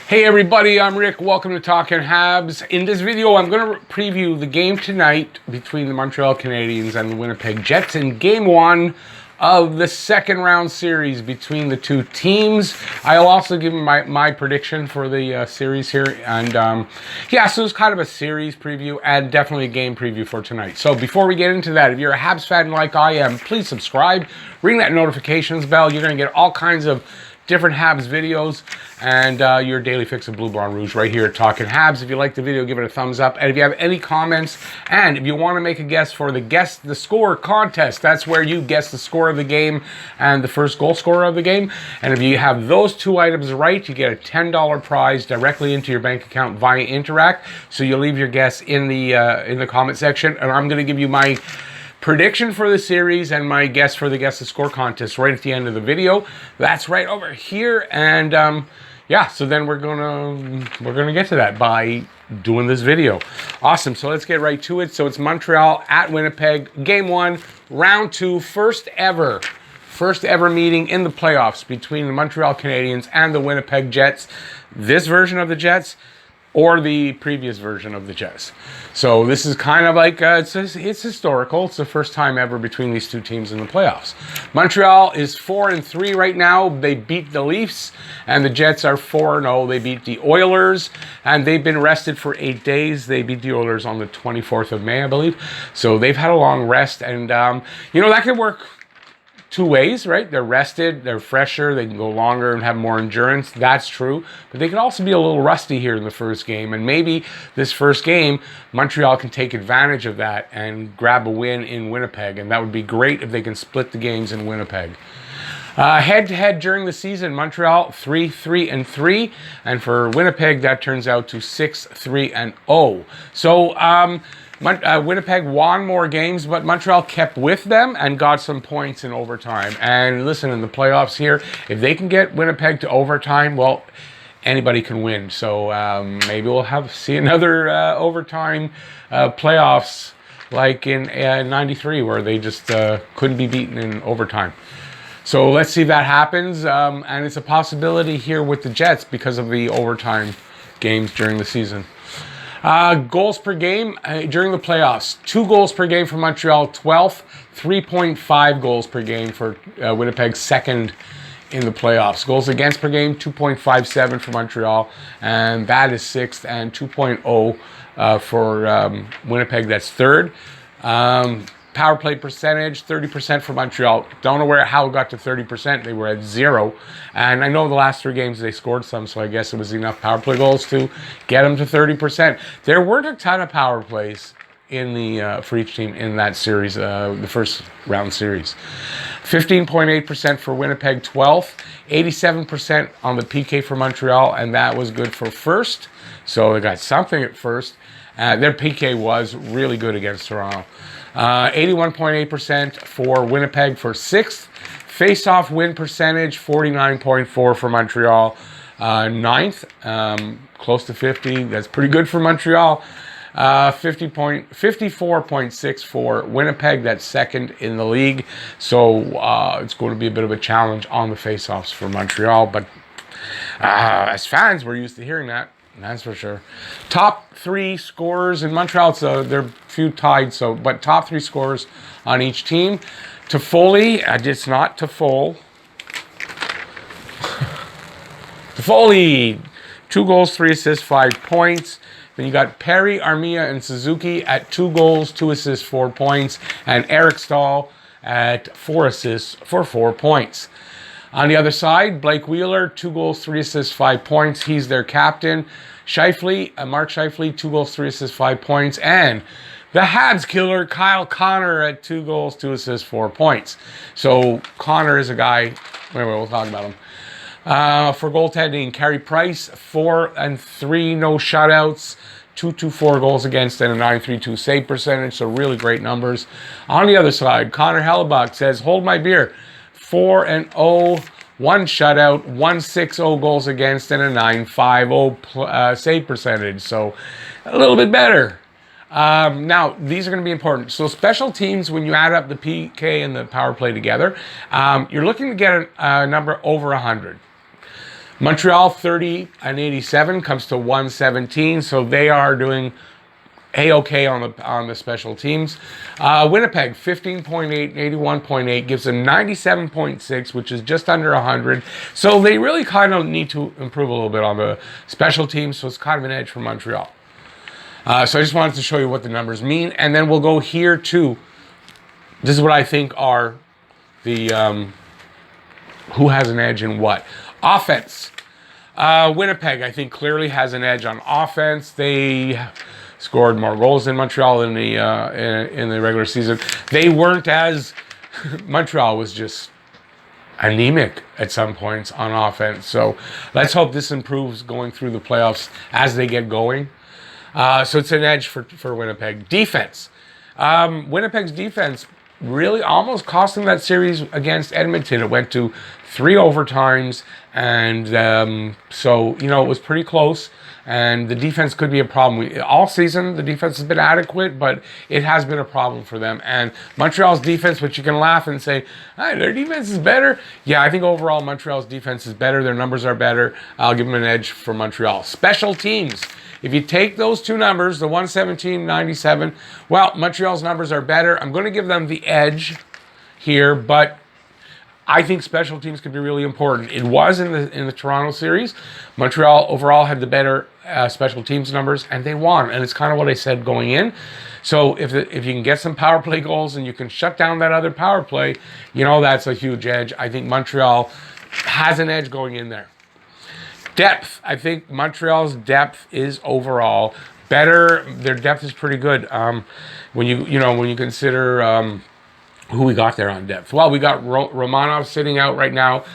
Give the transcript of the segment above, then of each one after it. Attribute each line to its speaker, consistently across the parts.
Speaker 1: Hey everybody, I'm Rick. Welcome to Talking Habs. In this video, I'm going to preview the game tonight between the Montreal Canadiens and the Winnipeg Jets in Game 1 of the second round series between the two teams. I'll also give my prediction for the series here. And yeah, so it's kind of a series preview and definitely a game preview for tonight. So before we get into that, if you're a Habs fan like I am, please subscribe. Ring that notifications bell. You're going to get all kinds of different Habs videos and your daily fix of Blue Brown Rouge right here at Talking Habs. If you like the video, give it a thumbs up. And if you have any comments, and if you want to make a guess for the Guess the Score contest, that's where you guess the score of the game and the first goal scorer of the game. And if you have those two items right, you get a $10 prize directly into your bank account via Interact. So you'll leave your guess in the comment section, and I'm going to give you my prediction for the series and my guess for the Guess the Score contest right at the end of the video. That's right over here. And yeah, so then we're gonna get to that by doing this video. Awesome. So let's get right to it. So it's Montreal at Winnipeg, Game 1, Round 2, first ever meeting in the playoffs between the Montreal Canadiens and the Winnipeg Jets. This version of the Jets, or the previous version of the Jets. So this is kind of like, it's historical. It's the first time ever between these two teams in the playoffs. Montreal is 4-3 right now. They beat the Leafs, and the Jets are 4-0. They beat the Oilers, and they've been rested for 8 days. They beat the Oilers on the 24th of May, I believe. So they've had a long rest, and you know, that could work two ways, right? They're rested, they're fresher, they can go longer and have more endurance. That's true. But they can also be a little rusty here in the first game. And maybe this first game, Montreal can take advantage of that and grab a win in Winnipeg. And that would be great if they can split the games in Winnipeg. Head-to-head during the season, Montreal 3-3-3, and for Winnipeg that turns out to 6-3-0. So Winnipeg won more games, but Montreal kept with them and got some points in overtime. And listen, in the playoffs here, if they can get Winnipeg to overtime, well, anybody can win. So maybe we'll see another overtime playoffs like in '93, where they just couldn't be beaten in overtime. So let's see if that happens. And it's a possibility here with the Jets because of the overtime games during the season. Goals per game during the playoffs. 2 goals per game for Montreal, 12th. 3.5 goals per game for Winnipeg, second in the playoffs. Goals against per game, 2.57 for Montreal, and that is 6th, and 2.0 for Winnipeg, that's 3rd. Power play percentage, 30% for Montreal. Don't know how it got to 30%. They were at 0. And I know the last 3 games they scored some, so I guess it was enough power play goals to get them to 30%. There weren't a ton of power plays in the for each team in that series, the first round series. 15.8% for Winnipeg, 12th. 87% on the PK for Montreal, and that was good for first. So they got something at first. Their PK was really good against Toronto. 81.8% for Winnipeg for 6th. Face-off win percentage, 49.4 for Montreal. 9th, close to 50. That's pretty good for Montreal. 54.6 for Winnipeg. That's 2nd in the league. So it's going to be a bit of a challenge on the face-offs for Montreal. But as fans, we're used to hearing that. That's for sure. Top 3 scorers in Montreal. So they're few tied. But top 3 scorers on each team. Toffoli, it's not Toffol. Toffoli, 2 goals, 3 assists, 5 points. Then you got Perry, Armia, and Suzuki at 2 goals, 2 assists, 4 points, and Eric Stahl at 4 assists for 4 points. On the other side, Blake Wheeler, 2 goals, 3 assists, 5 points. He's their captain. Scheifele, Mark Scheifele, 2 goals, 3 assists, 5 points. And the Habs killer, Kyle Connor, at 2 goals, 2 assists, 4 points. So Connor is a guy, anyway, we'll talk about him. For goaltending, Carey Price, 4-3, no shutouts. 224 goals against and a 932 save percentage, so really great numbers. On the other side, Connor Hellebuyck says, hold my beer. 4-0, 1 shutout, 160 goals against, and a 950 save percentage. So a little bit better. Now, these are going to be important. So special teams, when you add up the PK and the power play together, you're looking to get a number over 100. Montreal 30 and 87 comes to 117, so they are doing A-okay on the special teams. Winnipeg 15.8 and 81.8 gives them 97.6, which is just under 100. So they really kind of need to improve a little bit on the special teams, so it's kind of an edge for Montreal. So I just wanted to show you what the numbers mean, and then we'll go here too. This is what I think are the who has an edge in what. Offense. Winnipeg, I think, clearly has an edge on offense. They scored more goals than Montreal in the regular season. They weren't as Montreal was just anemic at some points on offense. So let's hope this improves going through the playoffs as they get going. So it's an edge for Winnipeg. Defense. Winnipeg's defense really almost cost them that series against Edmonton. It went to 3 overtimes, and so, you know, it was pretty close, and the defense could be a problem. All season, the defense has been adequate, but it has been a problem for them. And Montreal's defense, which you can laugh and say, hey, their defense is better. Yeah, I think overall Montreal's defense is better. Their numbers are better. I'll give them an edge for Montreal. Special teams. If you take those two numbers, the 117, 97, well, Montreal's numbers are better. I'm going to give them the edge here, but I think special teams could be really important. It was in the Toronto series. Montreal overall had the better special teams numbers, and they won. And it's kind of what I said going in. So if you can get some power play goals and you can shut down that other power play, you know, that's a huge edge. I think Montreal has an edge going in there. Depth. I think Montreal's depth is overall better. Their depth is pretty good. When you consider who we got there on depth. Well, we got Romanov sitting out right now.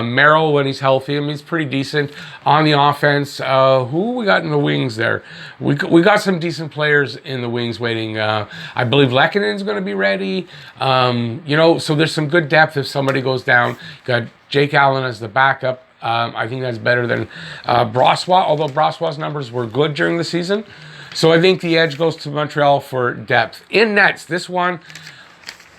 Speaker 1: Merrill, when he's healthy, I mean, he's pretty decent on the offense. Who we got in the wings there? We got some decent players in the wings waiting. I believe Lekkonen's going to be ready. You know, so there's some good depth if somebody goes down. Got Jake Allen as the backup. I think that's better than Brossoit, although Brossoit's numbers were good during the season. So I think the edge goes to Montreal for depth. In nets, this one,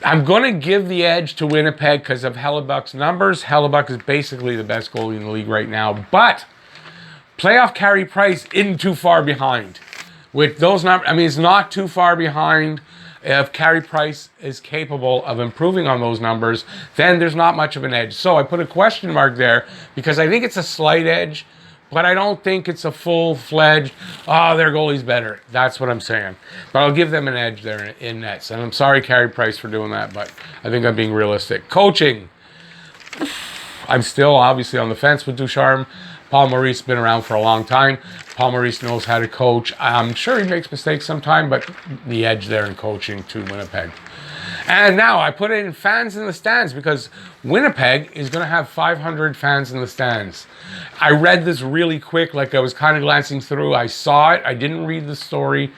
Speaker 1: I'm going to give the edge to Winnipeg because of Hellebuyck's numbers. Hellebuyck is basically the best goalie in the league right now. But playoff Carey Price isn't too far behind. With those numbers, I mean, it's not too far behind. If Carey Price is capable of improving on those numbers, then there's not much of an edge. So I put a question mark there because I think it's a slight edge, but I don't think it's a full-fledged, oh, their goalie's better. That's what I'm saying. But I'll give them an edge there in nets. And I'm sorry, Carey Price, for doing that, but I think I'm being realistic. Coaching. I'm still obviously on the fence with Ducharme. Paul Maurice has been around for a long time. Paul Maurice knows how to coach. I'm sure he makes mistakes sometime, but the edge there in coaching to Winnipeg. And now I put in fans in the stands because Winnipeg is going to have 500 fans in the stands. I read this really quick, like I was kind of glancing through. I saw it. I didn't read the story.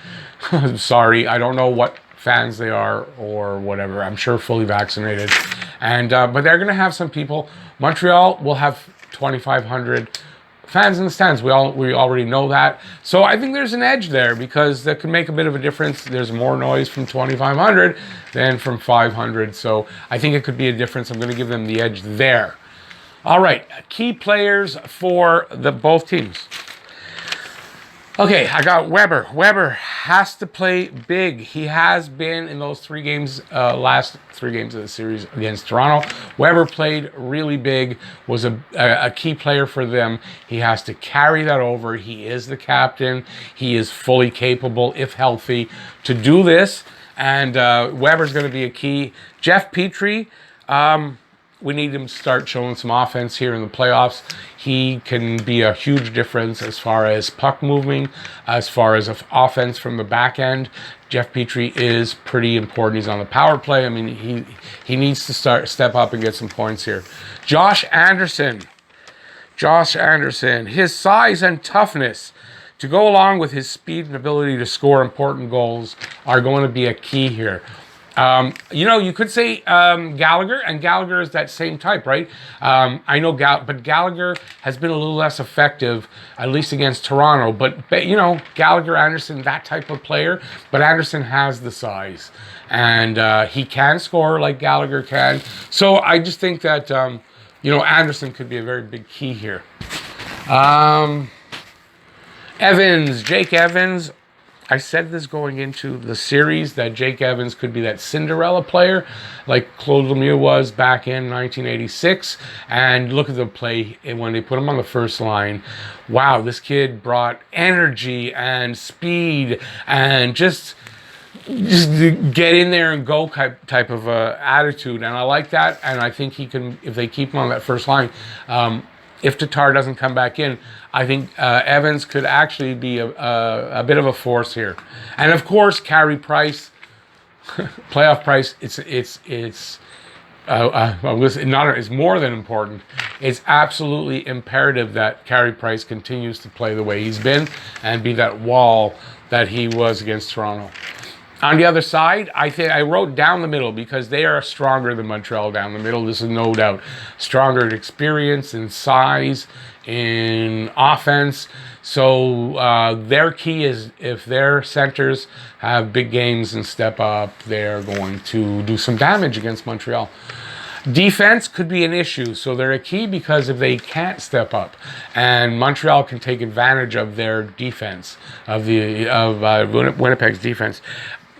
Speaker 1: I'm sorry. I don't know what fans they are or whatever. I'm sure fully vaccinated. And but they're going to have some people. Montreal will have 2,500 fans in the stands. We already know that. So I think there's an edge there because that can make a bit of a difference. There's more noise from 2,500 than from 500. So I think it could be a difference. I'm going to give them the edge there. All right, key players for both teams. Okay, I got Weber. Weber has to play big. He has been in those last three games of the series against Toronto. Weber played really big, was a key player for them. He has to carry that over. He is the captain. He is fully capable, if healthy, to do this. And Weber's going to be a key. Jeff Petrie, we need him to start showing some offense here in the playoffs. He can be a huge difference as far as puck moving, as far as offense from the back end. Jeff Petrie is pretty important. He's on the power play. I mean, he needs to step up and get some points here. Josh Anderson. Josh Anderson. His size and toughness to go along with his speed and ability to score important goals are going to be a key here. You know, you could say Gallagher, and Gallagher is that same type, right? I know, but Gallagher has been a little less effective, at least against Toronto. But you know, Gallagher, Anderson, that type of player. But Anderson has the size, and he can score like Gallagher can. So I just think that you know, Anderson could be a very big key here. Evans, Jake Evans. I said this going into the series that Jake Evans could be that Cinderella player like Claude Lemieux was back in 1986. And look at the play when they put him on the first line. Wow, this kid brought energy and speed and just get in there and go type of attitude. And I like that. And I think he can, if they keep him on that first line, if Tatar doesn't come back in, I think Evans could actually be a bit of a force here. And of course, Carey Price, playoff Price, it's more than important. It's absolutely imperative that Carey Price continues to play the way he's been and be that wall that he was against Toronto. On the other side, I think I wrote down the middle because they are stronger than Montreal down the middle. This is no doubt. Stronger in experience, in size, in offense. So their key is if their centers have big games and step up, they're going to do some damage against Montreal. Defense could be an issue, so they're a key because if they can't step up, and Montreal can take advantage of their defense, of Winnipeg's defense,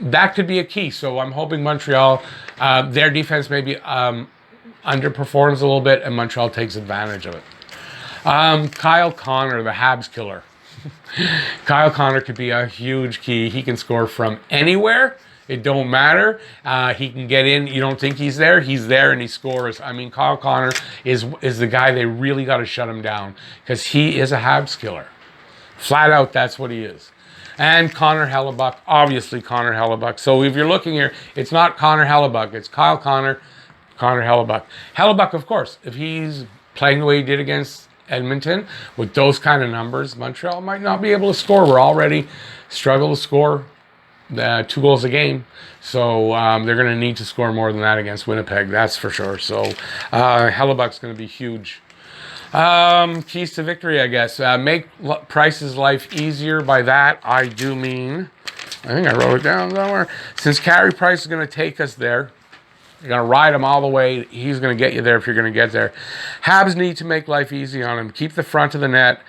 Speaker 1: that could be a key. So I'm hoping Montreal, their defense maybe underperforms a little bit, and Montreal takes advantage of it. Kyle Connor, the Habs killer. Kyle Connor could be a huge key. He can score from anywhere. It don't matter. He can get in. You don't think he's there and he scores. I mean, Kyle Connor is the guy they really got to shut him down because he is a Habs killer. Flat out, that's what he is. And Connor Hellebuyck, obviously Connor Hellebuyck. So if you're looking here, it's not Connor Hellebuyck. It's Kyle Connor, Connor Hellebuyck. Hellebuyck, of course, if he's playing the way he did against Edmonton with those kind of numbers, Montreal might not be able to score. We're already struggle to score 2 goals a game. So they're going to need to score more than that against Winnipeg, that's for sure. So Hellebuyck's going to be huge. Keys to victory, I guess. Make Price's life easier. By that, I do mean, I think I wrote it down somewhere. Since Carey Price is going to take us there, you're going to ride him all the way. He's going to get you there if you're going to get there. Habs need to make life easy on him. Keep the front of the net,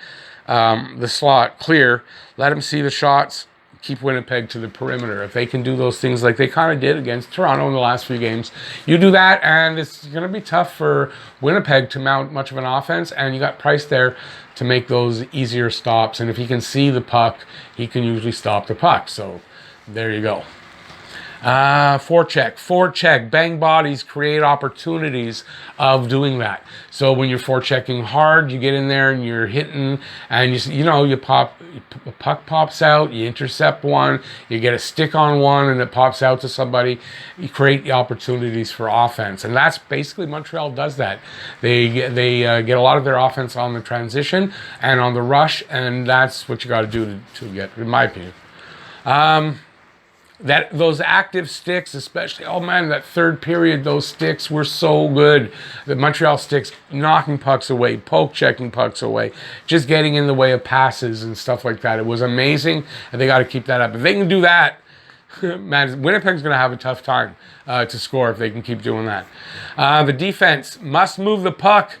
Speaker 1: the slot clear. Let him see the shots. Keep Winnipeg to the perimeter. If they can do those things like they kind of did against Toronto in the last few games, you do that, and it's going to be tough for Winnipeg to mount much of an offense, and you got Price there to make those easier stops. And if he can see the puck, he can usually stop the puck. So there you go. Forecheck, bang bodies, create opportunities of doing that. So when you're forechecking hard, you get in there and you're hitting, and you pop, a puck pops out, you intercept one, you get a stick on one, and it pops out to somebody. You create the opportunities for offense, and that's basically Montreal does that. They get a lot of their offense on the transition and on the rush, and that's what you got to do to get, in my opinion. Those active sticks, especially, oh man, that third period, those sticks were so good. The Montreal sticks knocking pucks away, poke checking pucks away, just getting in the way of passes and stuff like that. It was amazing, and they got to keep that up. If they can do that, man, Winnipeg's going to have a tough time to score if they can keep doing that. The defense must move the puck.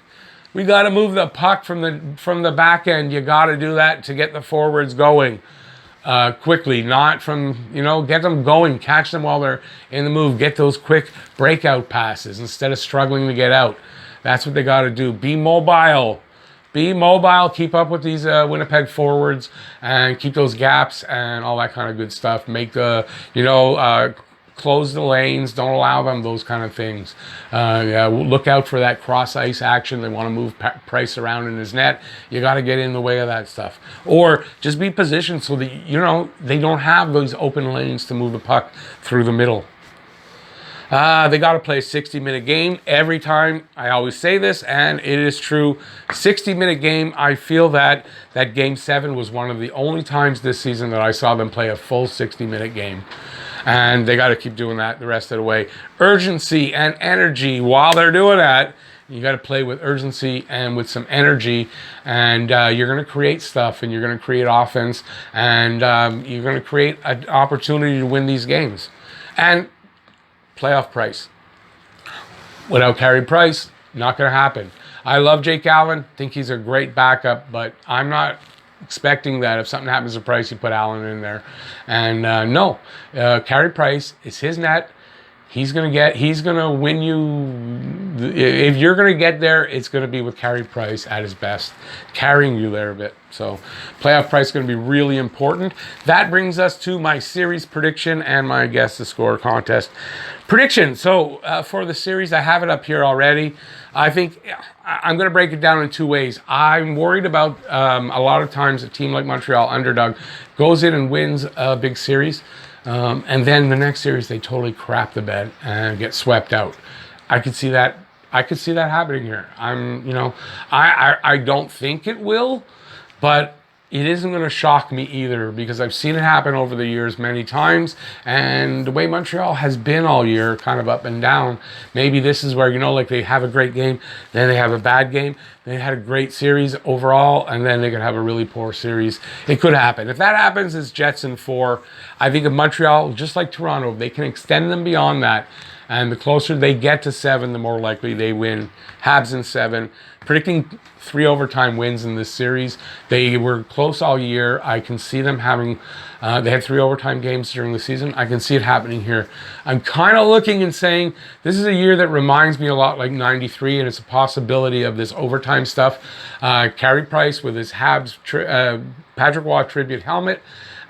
Speaker 1: We got to move the puck from the back end. You got to do that to get the forwards going. Quickly, not from, get them going, catch them while they're in the move, get those quick breakout passes instead of struggling to get out. That's what they got to do. Be mobile. Keep up with these Winnipeg forwards and keep those gaps and all that kind of good stuff. Make the, close the lanes, don't allow them, those kind of things. Look out for that cross-ice action. They want to move Price around in his net. You got to get in the way of that stuff. Or just be positioned so that, they don't have those open lanes to move the puck through the middle. They got to play a 60-minute game every time. I always say this, and it is true. 60-minute game, I feel that Game 7 was one of the only times this season that I saw them play a full 60-minute game. And they got to keep doing that the rest of the way. Urgency and energy while they're doing that. You got to play with urgency and with some energy. And you're going to create stuff, and you're going to create offense. And you're going to create an opportunity to win these games. And playoff Price. Without Carey Price, not going to happen. I love Jake Allen. Think he's a great backup, but I'm not expecting that if something happens to Price, you put Allen in there. And no, Carey Price, it's his net. He's gonna win you. If you're gonna get there, it's gonna be with Carey Price at his best, carrying you there a bit. So playoff Price is gonna be really important. That brings us to my series prediction and my guess to score contest prediction. So for the series, I have it up here already. I think I'm going to break it down in two ways. I'm worried about a lot of times a team like Montreal, underdog, goes in and wins a big series. And then the next series, they totally crap the bed and get swept out. I could see that. I could see that happening here. I don't think it will, but it isn't going to shock me either because I've seen it happen over the years many times. And the way Montreal has been all year, kind of up and down, maybe this is where, like they have a great game, then they have a bad game. They had a great series overall, and then they could have a really poor series. It could happen. If that happens, it's Jets in 4. I think if Montreal, just like Toronto, they can extend them beyond that. And the closer they get to 7, the more likely they win. Habs in 7. Predicting 3 overtime wins in this series. They were close all year. I can see them having, they had 3 overtime games during the season. I can see it happening here. I'm kind of looking and saying, this is a year that reminds me a lot like 93, and it's a possibility of this overtime stuff. Carey Price with his Habs Patrick Waugh tribute helmet,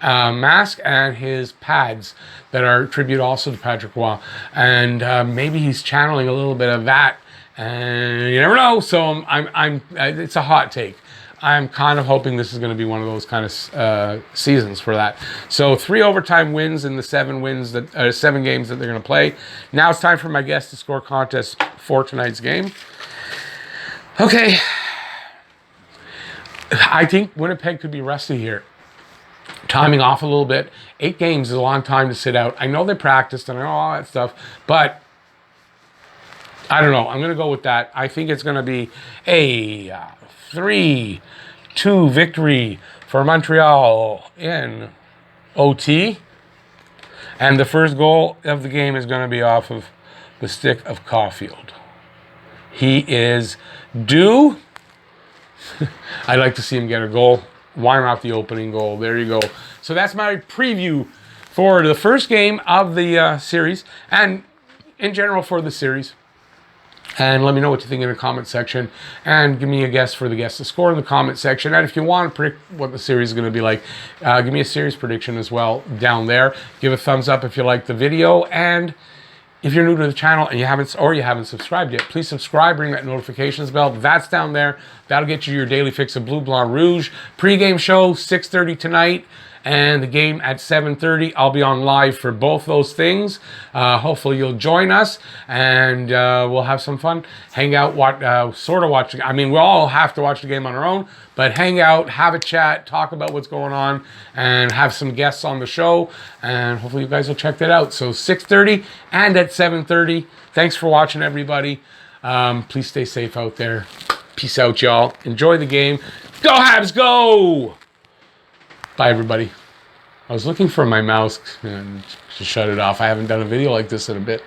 Speaker 1: mask, and his pads that are tribute also to Patrick Waugh. And maybe he's channeling a little bit of that. And you never know. So it's a hot take. I'm kind of hoping this is going to be one of those kind of seasons for that. So 3 overtime wins in the 7 games that they're going to play. Now it's time for my guess to score contest for tonight's game. Okay. I think Winnipeg could be rusty here. Timing off a little bit. 8 games is a long time to sit out. I know they practiced and I know all that stuff, but I don't know. I'm going to go with that. I think it's going to be a 3-2 victory for Montreal in OT. And the first goal of the game is going to be off of the stick of Caulfield. He is due. I'd like to see him get a goal. Why not the opening goal? There you go. So that's my preview for the first game of the series and in general for the series. And let me know what you think in the comment section. And give me a guess for the guess to score in the comment section. And if you want to predict what the series is going to be like, give me a series prediction as well down there. Give a thumbs up if you like the video. And if you're new to the channel and you haven't subscribed yet, please subscribe, ring that notifications bell. That's down there. That'll get you your daily fix of Bleu Blanc Rouge. Pre-game show, 6:30 tonight. And the game at 7:30. I'll be on live for both those things. Hopefully you'll join us and we'll have some fun. Hang out, watch. I mean, we'll all have to watch the game on our own, but hang out, have a chat, talk about what's going on, and have some guests on the show. And hopefully you guys will check that out. So 6:30 and at 7:30. Thanks for watching, everybody. Please stay safe out there. Peace out, y'all. Enjoy the game. Go Habs, go! Bye, everybody. I was looking for my mouse and to shut it off. I haven't done a video like this in a bit.